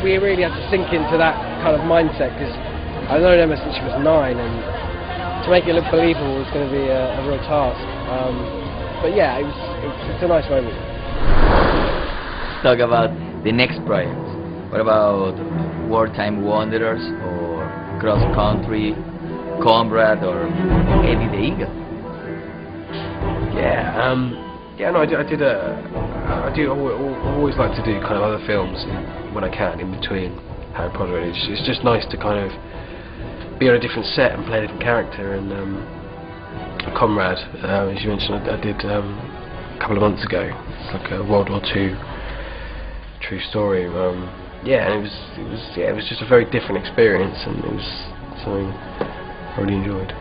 we really had to sink into that kind of mindset, because I've known Emma since she was 9, and to make it look believable was going to be a real task. But yeah, it's a nice moment. Let's talk about the next project. What about Wartime Wanderers, or Cross Country, Comrade, or Eddie the Eagle? Yeah, no, I always like to do kind of other films when I can, in between Harry Potter. It's just nice to kind of be on a different set and play a different character. And Comrade, as you mentioned, I did a couple of months ago. It's like a World War II true story. Yeah, and it was just a very different experience, and it was something I really enjoyed.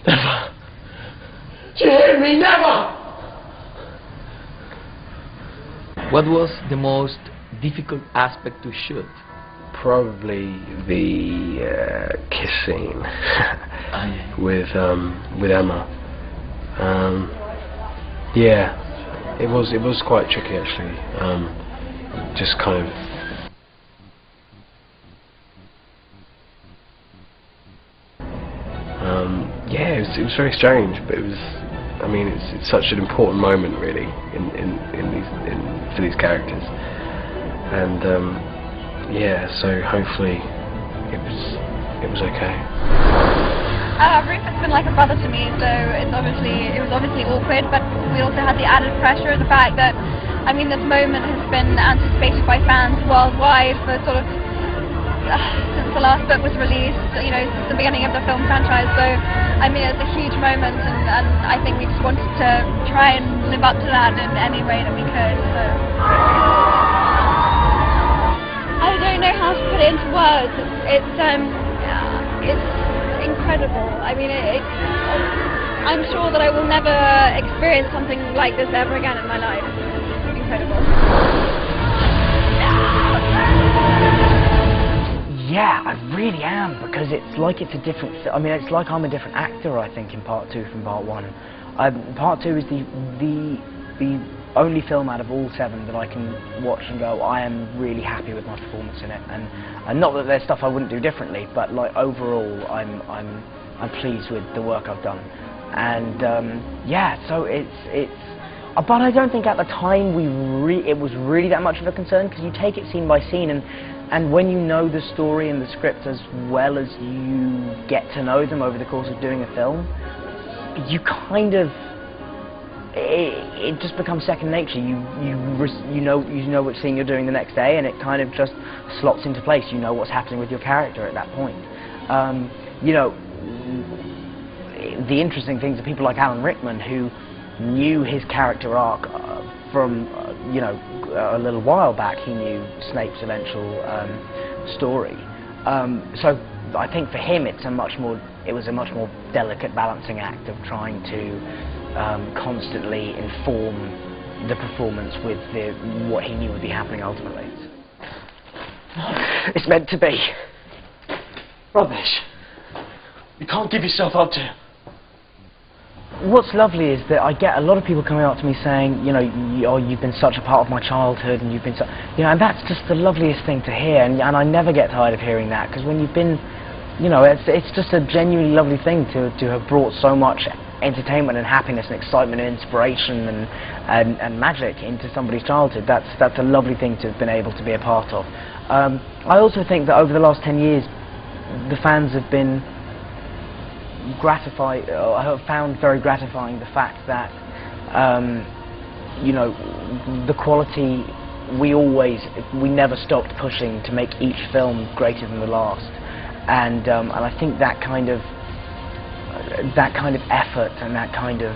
Never. Do you hear me? Never! What was the most difficult aspect to shoot? Probably the kiss scene with Emma. Yeah, it was quite tricky actually. Just kind of. Yeah, it was very strange, but it was. I mean, it's such an important moment, really, for these characters, and yeah. So hopefully, it was okay. Rupert has been like a brother to me, so it was obviously awkward, but we also had the added pressure of the fact that, I mean, this moment has been anticipated by fans worldwide for sort of since the last book was released, you know, since the beginning of the film franchise. So, I mean, it's a huge moment, and I think we just wanted to try and live up to that in any way that we could. So, I don't know how to put it into words. It's incredible. I mean, I'm sure that I will never experience something like this ever again in my life. It's incredible. Yeah, I really am, because it's like it's a different. I mean, it's like I'm a different actor, I think, in Part 2 from Part 1. Part 2 is the only film out of all 7 that I can watch and go, I am really happy with my performance in it, and not that there's stuff I wouldn't do differently, but like overall, I'm pleased with the work I've done, and yeah, so it's. But I don't think at the time it was really that much of a concern, because you take it scene by scene, and when you know the story and the script as well as you get to know them over the course of doing a film, you kind of, it just becomes second nature. You know which scene you're doing the next day, and it kind of just slots into place. You know what's happening with your character at that point. You know, the interesting things are people like Alan Rickman, who knew his character arc from you know, a little while back. He knew Snape's eventual story. So I think for him it was a much more delicate balancing act of trying to constantly inform the performance with what he knew would be happening ultimately. It's meant to be. Rubbish. You can't give yourself up to him. What's lovely is that I get a lot of people coming up to me saying, you know, you've been such a part of my childhood, and you've been you know, and that's just the loveliest thing to hear, and I never get tired of hearing that, because when you've been, you know, it's just a genuinely lovely thing to have brought so much entertainment and happiness and excitement and inspiration and magic into somebody's childhood. That's a lovely thing to have been able to be a part of. I also think that over the last 10 years, the fans have been gratified. I have found very gratifying the fact that you know, the quality, we never stopped pushing to make each film greater than the last, and I think that kind of effort and that kind of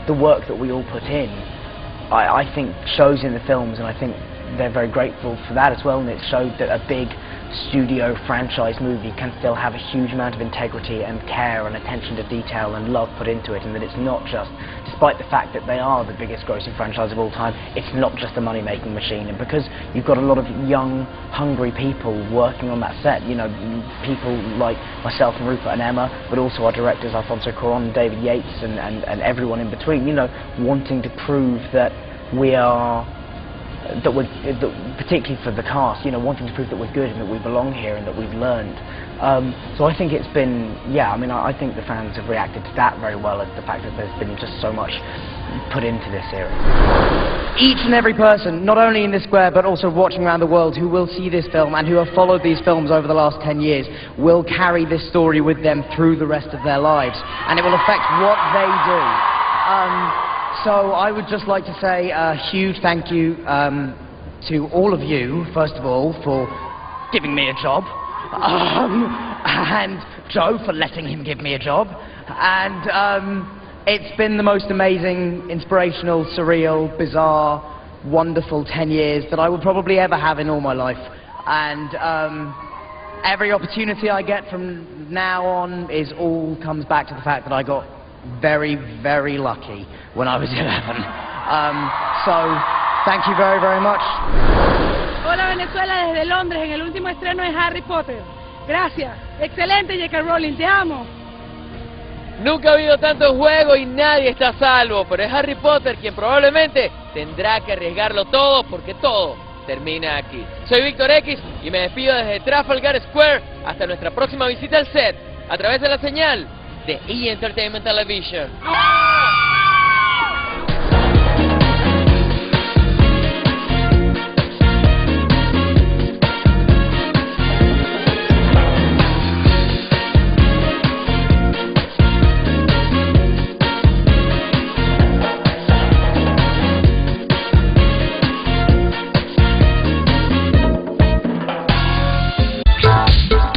the work that we all put in, I think shows in the films, and I think they're very grateful for that as well, and it showed that a big studio franchise movie can still have a huge amount of integrity and care and attention to detail and love put into it, and that it's not just, despite the fact that they are the biggest grossing franchise of all time, it's not just a money-making machine. And because you've got a lot of young, hungry people working on that set, you know, people like myself and Rupert and Emma, but also our directors Alfonso Cuarón, David Yates, and everyone in between, you know, wanting to prove that we are, that particularly for the cast, you know, wanting to prove that we're good and that we belong here and that we've learned. So I think it's been, yeah, I mean, I think the fans have reacted to that very well, at the fact that there's been just so much put into this series. Each and every person, not only in this square but also watching around the world, who will see this film and who have followed these films over the last 10 years will carry this story with them through the rest of their lives, and it will affect what they do. So I would just like to say a huge thank you to all of you, first of all, for giving me a job, and Joe for letting him give me a job, and it's been the most amazing, inspirational, surreal, bizarre, wonderful 10 years that I will probably ever have in all my life. And every opportunity I get from now on all comes back to the fact that I got very, very lucky when I was 11. So, thank you very, very much. Hola Venezuela, desde Londres, en el último estreno de Harry Potter. Gracias. Excelente, J.K. Rowling, te amo. Nunca ha habido tanto juego y nadie está a salvo, pero es Harry Potter quien probablemente tendrá que arriesgarlo todo, porque todo termina aquí. Soy Víctor X y me despido desde Trafalgar Square hasta nuestra próxima visita al set, a través de la señal de E! Entertainment Television.